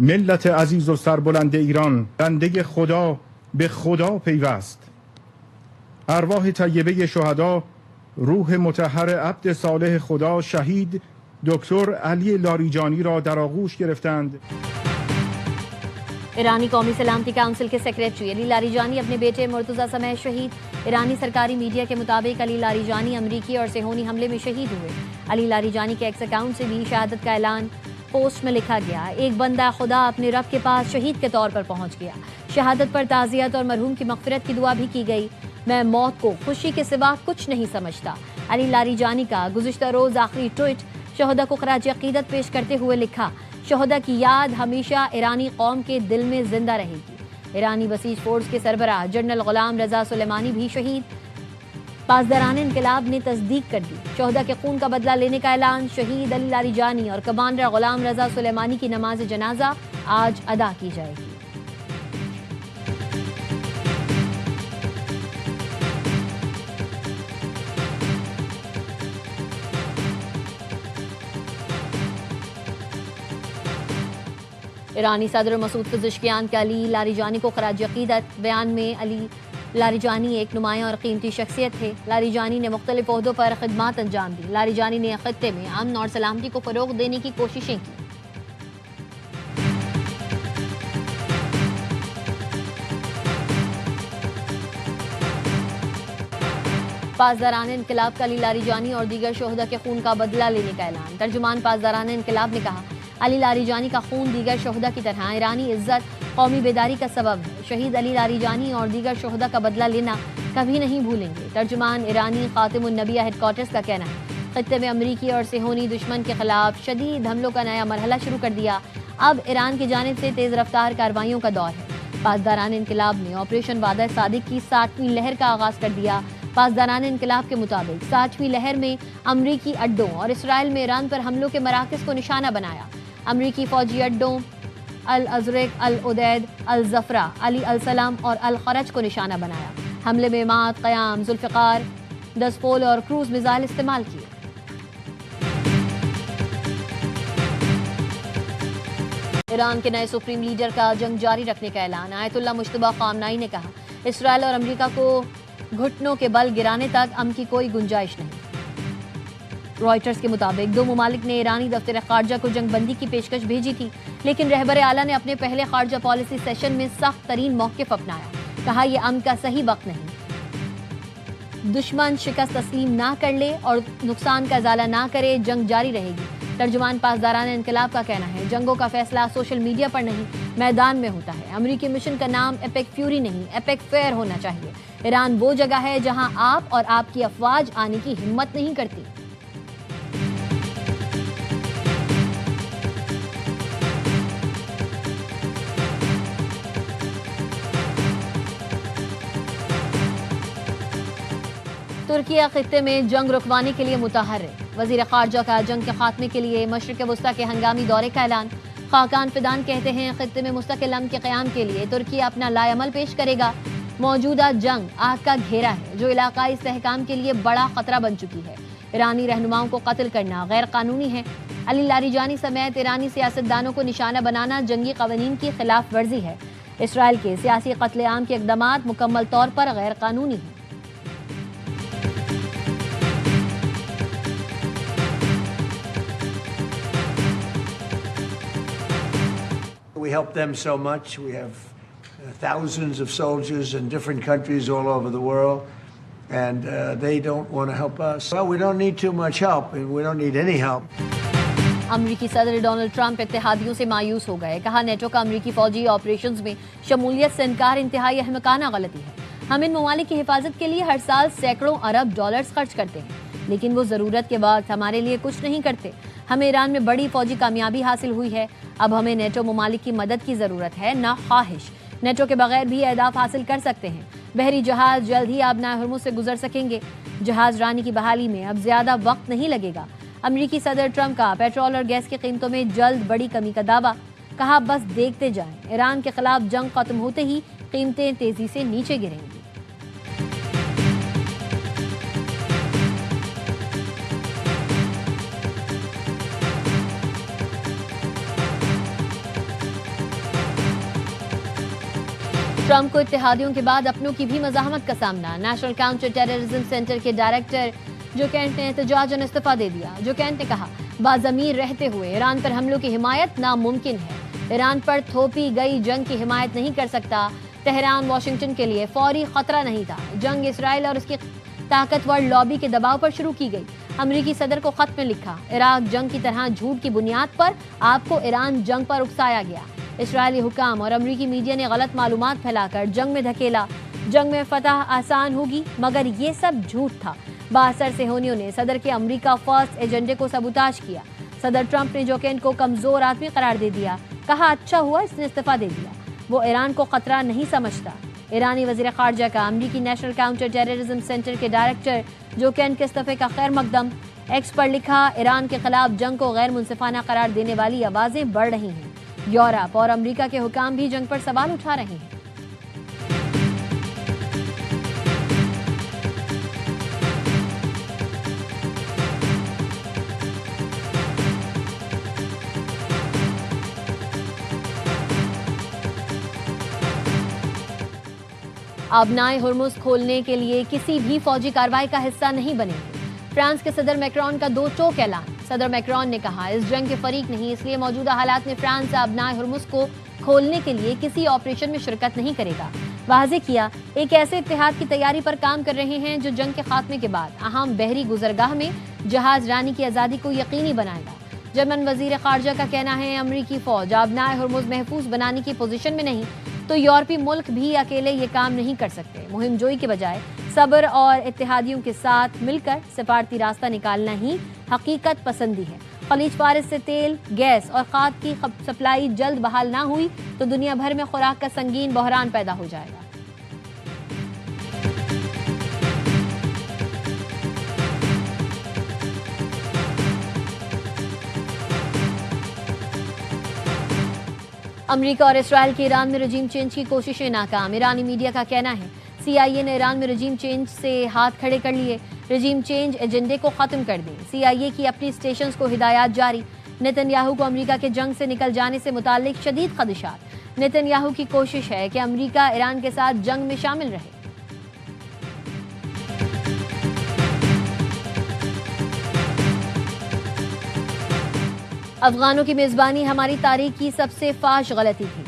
ملت عزیز و سربلند ایران بنده خدا به خدا پیوست. ارواح طیبه شهدا، روح مطهر عبد صالح خدا شهید دکتر علی لاریجانی را در آغوش گرفتند. ایرانی قومی سلامتی کونسل کے سیکریٹری علی لاریجانی اپنے بیٹے مرتضی سمیت شہید. ایرانی سرکاری میڈیا کے مطابق علی لاریجانی امریکی اور صہیونی حملے میں شہید ہوئے. علی لاریجانی کے ایکس اکاؤنٹ سے بھی شہادت کا اعلان پوسٹ میں لکھا گیا. ایک بندہ خدا اپنے رب کے پاس شہید کے طور پر پہنچ گیا. شہادت پر تعزیت اور مرحوم کی مغفرت کی دعا بھی کی گئی. میں موت کو خوشی کے سوا کچھ نہیں سمجھتا. علی لاریجانی کا گزشتہ روز آخری ٹویٹ شہدا کو خراج عقیدت پیش کرتے ہوئے لکھا: شہدا کی یاد ہمیشہ ایرانی قوم کے دل میں زندہ رہے گی. ایرانی بسیج فورس کے سربراہ جنرل غلام رضا سلیمانی بھی شہید. پاسداران انقلاب نے تصدیق کر دی. شہدا کے خون کا بدلہ لینے کا اعلان. شہید علی لاریجانی اور کمانڈر غلام رضا سلیمانی کی نماز جنازہ آج ادا کی جائے گی. ایرانی صدر مسعود پزشکیان کے علی لاریجانی کو خراج عقیدت. بیان میں علی لاریجانی ایک نمایاں اور قیمتی شخصیت تھے. لاریجانی نے مختلف عہدوں پر خدمات انجام دی. لاریجانی نے خطے میں امن اور سلامتی کو فروغ دینے کی کوششیں کی. پاسداران انقلاب کا علی لاریجانی اور دیگر شہدا کے خون کا بدلہ لینے کا اعلان. ترجمان پاسداران انقلاب نے کہا: علی لاریجانی کا خون دیگر شہدا کی طرح ایرانی عزت، قومی بیداری کا سبب ہے. شہید علی لاریجانی اور دیگر شہدا کا بدلہ لینا کبھی نہیں بھولیں گے. ترجمان ایرانی خاتم النبیہ ہیڈ کوارٹرز کا کہنا ہے: خطے میں امریکی اور صہیونی دشمن کے خلاف شدید حملوں کا نیا مرحلہ شروع کر دیا. اب ایران کی جانب سے تیز رفتار کارروائیوں کا دور ہے. پاسداران انقلاب نے آپریشن وعدہ صادق کی 60ویں لہر کا آغاز کر دیا. پاسداران انقلاب کے مطابق 60ویں لہر میں امریکی اڈوں اور اسرائیل میں ایران پر حملوں کے مراکز کو نشانہ بنایا. امریکی فوجی اڈوں الازرق، العدید، الزفرہ، علی السلام اور الخرج کو نشانہ بنایا. حملے میں مات، قیام، ذوالفقار، دسپول اور کروز میزائل استعمال کیے. ایران کے نئے سپریم لیڈر کا جنگ جاری رکھنے کا اعلان. آیت اللہ مجتبیٰ خامنائی نے کہا: اسرائیل اور امریکہ کو گھٹنوں کے بل گرانے تک امن کی کوئی گنجائش نہیں. رائٹرز کے مطابق دو ممالک نے ایرانی دفتر خارجہ کو جنگ بندی کی پیشکش بھیجی تھی، لیکن رہبر اعلیٰ نے اپنے پہلے خارجہ پالیسی سیشن میں سخت ترین موقف اپنایا. کہا یہ امن کا صحیح وقت نہیں. دشمن شکست تسلیم نہ کر لے اور نقصان کا ازالہ نہ کرے، جنگ جاری رہے گی. ترجمان پاسداران انقلاب کا کہنا ہے: جنگوں کا فیصلہ سوشل میڈیا پر نہیں، میدان میں ہوتا ہے. امریکی مشن کا نام ایپک فیوری نہیں، ایپک فیئر ہونا چاہیے. ایران وہ جگہ ہے جہاں آپ اور آپ کی افواج آنے کی ہمت نہیں کرتی. ترکیہ خطے میں جنگ رکوانے کے لیے متحرک. وزیر خارجہ کا جنگ کے خاتمے کے لیے مشرق وسطیٰ کے ہنگامی دورے کا اعلان. خاقان فدان کہتے ہیں خطے میں مستقل امن کے قیام کے لیے ترکیہ اپنا لائے عمل پیش کرے گا. موجودہ جنگ آگ کا گھیرا ہے جو علاقائی استحکام کے لیے بڑا خطرہ بن چکی ہے. ایرانی رہنماؤں کو قتل کرنا غیر قانونی ہے. علی لاریجانی سمیت ایرانی سیاستدانوں کو نشانہ بنانا جنگی قوانین کی خلاف ورزی ہے. اسرائیل کے سیاسی قتل عام کے اقدامات مکمل طور پر غیر قانونی ہیں. We help them so much. We have thousands of soldiers in different countries all over the world, and they don't want to help us. Well, we don't need too much help, and we don't need any help. امریکی صدر Donald Trump اتحادیوں سے مایوس ہو گئے. کہا NATO کا امریکی فوجی operations میں شمولیت سے انکار انتہائی احمقانہ غلطی ہے. ہم ان ممالک کی حفاظت کے لیے ہر سال سینکڑوں ارب ڈالرز خرچ کرتے ہیں، لیکن وہ ضرورت کے وقت ہمارے لیے کچھ نہیں کرتے. ہمیں ایران میں بڑی فوجی کامیابی حاصل ہوئی ہے. اب ہمیں نیٹو ممالک کی مدد کی ضرورت ہے، نہ خواہش. نیٹو کے بغیر بھی اہداف حاصل کر سکتے ہیں. بحری جہاز جلد ہی آبنائے ہرمز سے گزر سکیں گے. جہاز رانی کی بحالی میں اب زیادہ وقت نہیں لگے گا. امریکی صدر ٹرمپ کا پیٹرول اور گیس کی قیمتوں میں جلد بڑی کمی کا دعویٰ. کہا بس دیکھتے جائیں، ایران کے خلاف جنگ ختم ہوتے ہی قیمتیں تیزی سے نیچے گریں گی. ٹرمپ کو اتحادیوں کے بعد اپنوں کی بھی مزاحمت کا سامنا. نیشنل کاؤنٹر ٹیررزم سینٹر کے ڈائریکٹر جو کینٹ نے احتجاجاً استعفیٰ دے دیا. جو کینٹ نے کہا باضمیر رہتے ہوئے ایران پر حملوں کی حمایت ناممکن ہے. ایران پر تھوپی گئی جنگ کی حمایت نہیں کر سکتا. تہران واشنگٹن کے لیے فوری خطرہ نہیں تھا. جنگ اسرائیل اور اس کی طاقتور لابی کے دباؤ پر شروع کی گئی. امریکی صدر کو خط میں لکھا عراق جنگ کی طرح جھوٹ کی بنیاد پر آپ کو ایران جنگ پر اکسایا گیا. اسرائیلی حکام اور امریکی میڈیا نے غلط معلومات پھیلا کر جنگ میں دھکیلا. جنگ میں فتح آسان ہوگی مگر یہ سب جھوٹ تھا. بااثر صہیونیوں نے صدر کے امریکہ فرسٹ ایجنڈے کو سبوتاژ کیا. صدر ٹرمپ نے جو کینٹ کو کمزور آدمی قرار دے دیا. کہا اچھا ہوا اس نے استعفیٰ دے دیا. وہ ایران کو خطرہ نہیں سمجھتا. ایرانی وزیر خارجہ کا امریکی نیشنل کاؤنٹر ٹیررزم سینٹر کے ڈائریکٹر جو کینٹ کے استعفے کا خیر مقدم. ایکس پر لکھا ایران کے خلاف جنگ کو غیر منصفانہ قرار دینے والی آوازیں بڑھ رہی ہیں. یورپ اور امریکہ کے حکام بھی جنگ پر سوال اٹھا رہے ہیں. آبنائے ہرمز کھولنے کے لیے کسی بھی فوجی کارروائی کا حصہ نہیں بنیں گے. فرانس کے صدر میکرون کا دو ٹوک اعلان. صدر میکرون نے کہا اس جنگ کے فریق نہیں اس لیے موجودہ حالات میں فرانس آبنائے ہرمز کو کھولنے کے لیے کسی آپریشن میں شرکت نہیں کرے گا. واضح کیا ایک ایسے اتحاد کی تیاری پر کام کر رہے ہیں جو جنگ کے خاتمے کے بعد اہم بحری گزرگاہ میں جہاز رانی کی آزادی کو یقینی بنائے گا. جرمن وزیر خارجہ کا کہنا ہے امریکی فوج آبنائے ہرمز محفوظ بنانے کی پوزیشن میں نہیں تو یورپی ملک بھی اکیلے یہ کام نہیں کر سکتے. مہم جوئی کے بجائے صبر اور اتحادیوں کے ساتھ مل کر سفارتی راستہ نکالنا ہی حقیقت پسندی ہے. خلیج فارس سے تیل گیس اور کھاد کی سپلائی جلد بحال نہ ہوئی تو دنیا بھر میں خوراک کا سنگین بحران پیدا ہو جائے گا. امریکہ اور اسرائیل کی ایران میں رجیم چینج کی کوششیں ناکام. ایرانی میڈیا کا کہنا ہے CIA نے ایران میں رجیم چینج سے ہاتھ کھڑے کر لیے. رجیم چینج ایجنڈے کو ختم کر دیں. CIA کی اپنی اسٹیشنز کو ہدایات جاری. نیتن یاہو کو امریکہ کے جنگ سے نکل جانے سے متعلق شدید خدشات. نیتن یاہو کی کوشش ہے کہ امریکہ ایران کے ساتھ جنگ میں شامل رہے. افغانوں کی میزبانی ہماری تاریخ کی سب سے فاش غلطی تھی.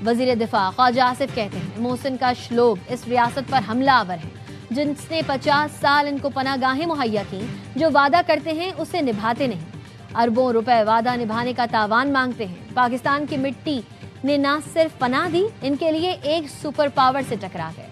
وزیر دفاع خواجہ آصف کہتے ہیں محسن کش لوگ اس ریاست پر حملہ آور ہیں جس نے 50 سال ان کو پناہ گاہیں مہیا کی. جو وعدہ کرتے ہیں اسے نبھاتے نہیں. اربوں روپے وعدہ نبھانے کا تاوان مانگتے ہیں. پاکستان کی مٹی نے نہ صرف پناہ دی ان کے لیے ایک سپر پاور سے ٹکرا گئے.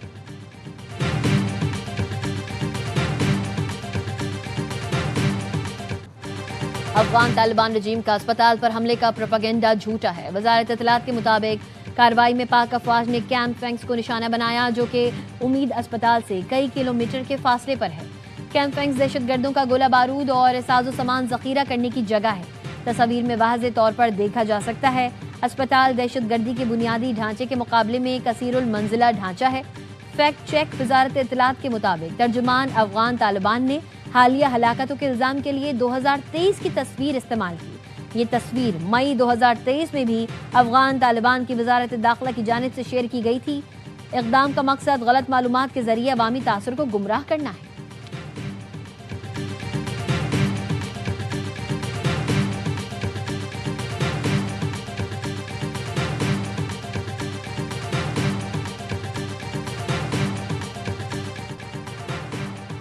افغان طالبان رجیم کا اسپتال پر حملے کا پروپیگنڈا جھوٹا ہے. وزارت اطلاعات کے مطابق کارروائی میں پاک افواج نے کیمپ فینکس کو نشانہ بنایا جو کہ امید اسپتال سے کئی کلومیٹر کے فاصلے پر ہے. کیمپ فینکس دہشت گردوں کا گولہ بارود اور ساز و سامان ذخیرہ کرنے کی جگہ ہے. تصاویر میں واضح طور پر دیکھا جا سکتا ہے اسپتال دہشت گردی کے بنیادی ڈھانچے کے مقابلے میں کثیر المنزلہ ڈھانچہ ہے. فیکٹ چیک وزارت اطلاعات کے مطابق ترجمان افغان طالبان نے حالیہ ہلاکتوں کے الزام کے لیے 2023 کی تصویر استعمال کی. یہ تصویر مئی 2023 میں بھی افغان طالبان کی وزارت داخلہ کی جانب سے شیئر کی گئی تھی. اقدام کا مقصد غلط معلومات کے ذریعے عوامی تاثر کو گمراہ کرنا ہے.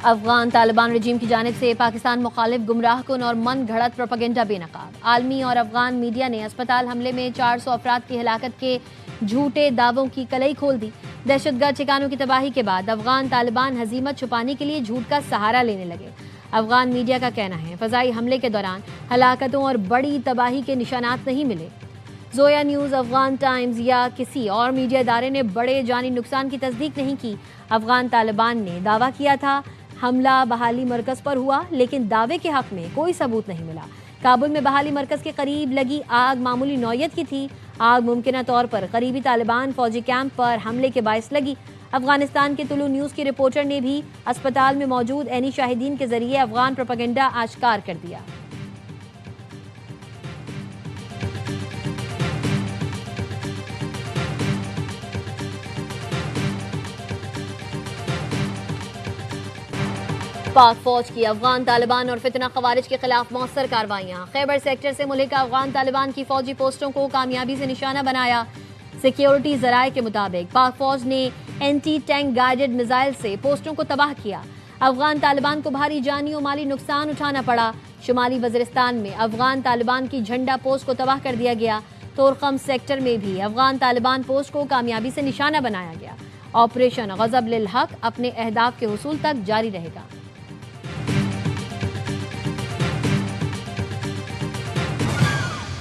افغان طالبان رجیم کی جانب سے پاکستان مخالف گمراہ کن اور من گھڑت پروپیگنڈا بے نقاب. عالمی اور افغان میڈیا نے اسپتال حملے میں 400 افراد کی ہلاکت کے جھوٹے دعووں کی کلئی کھول دی. دہشت گرد ٹھکانوں کی تباہی کے بعد افغان طالبان ہزیمت چھپانے کے لیے جھوٹ کا سہارا لینے لگے. افغان میڈیا کا کہنا ہے فضائی حملے کے دوران ہلاکتوں اور بڑی تباہی کے نشانات نہیں ملے. زویا نیوز، افغان ٹائمز یا کسی اور میڈیا ادارے نے بڑے جانی نقصان کی تصدیق نہیں کی. افغان طالبان نے دعویٰ کیا تھا حملہ بحالی مرکز پر ہوا لیکن دعوے کے حق میں کوئی ثبوت نہیں ملا. کابل میں بحالی مرکز کے قریب لگی آگ معمولی نوعیت کی تھی. آگ ممکنہ طور پر قریبی طالبان فوجی کیمپ پر حملے کے باعث لگی. افغانستان کے طلوع نیوز کی رپورٹر نے بھی اسپتال میں موجود عینی شاہدین کے ذریعے افغان پروپیگنڈا آشکار کر دیا. پاک فوج کی افغان طالبان اور فتنہ خوارج کے خلاف مؤثر کارروائیاں، خیبر سیکٹر سے ملحقہ افغان طالبان کی فوجی پوسٹوں کو کامیابی سے نشانہ بنایا۔ سیکیورٹی ذرائع کے مطابق پاک فوج نے اینٹی ٹینک گائیڈڈ میزائل سے پوسٹوں کو تباہ کیا۔ افغان طالبان کو بھاری جانی و مالی نقصان اٹھانا پڑا۔ شمالی وزیرستان میں افغان طالبان کی جھنڈا پوسٹ کو تباہ کر دیا گیا۔ تورخم سیکٹر میں بھی افغان طالبان پوسٹ کو کامیابی سے نشانہ بنایا گیا۔ آپریشن غضب للحق اپنے اہداف کے حصول تک جاری رہے گا۔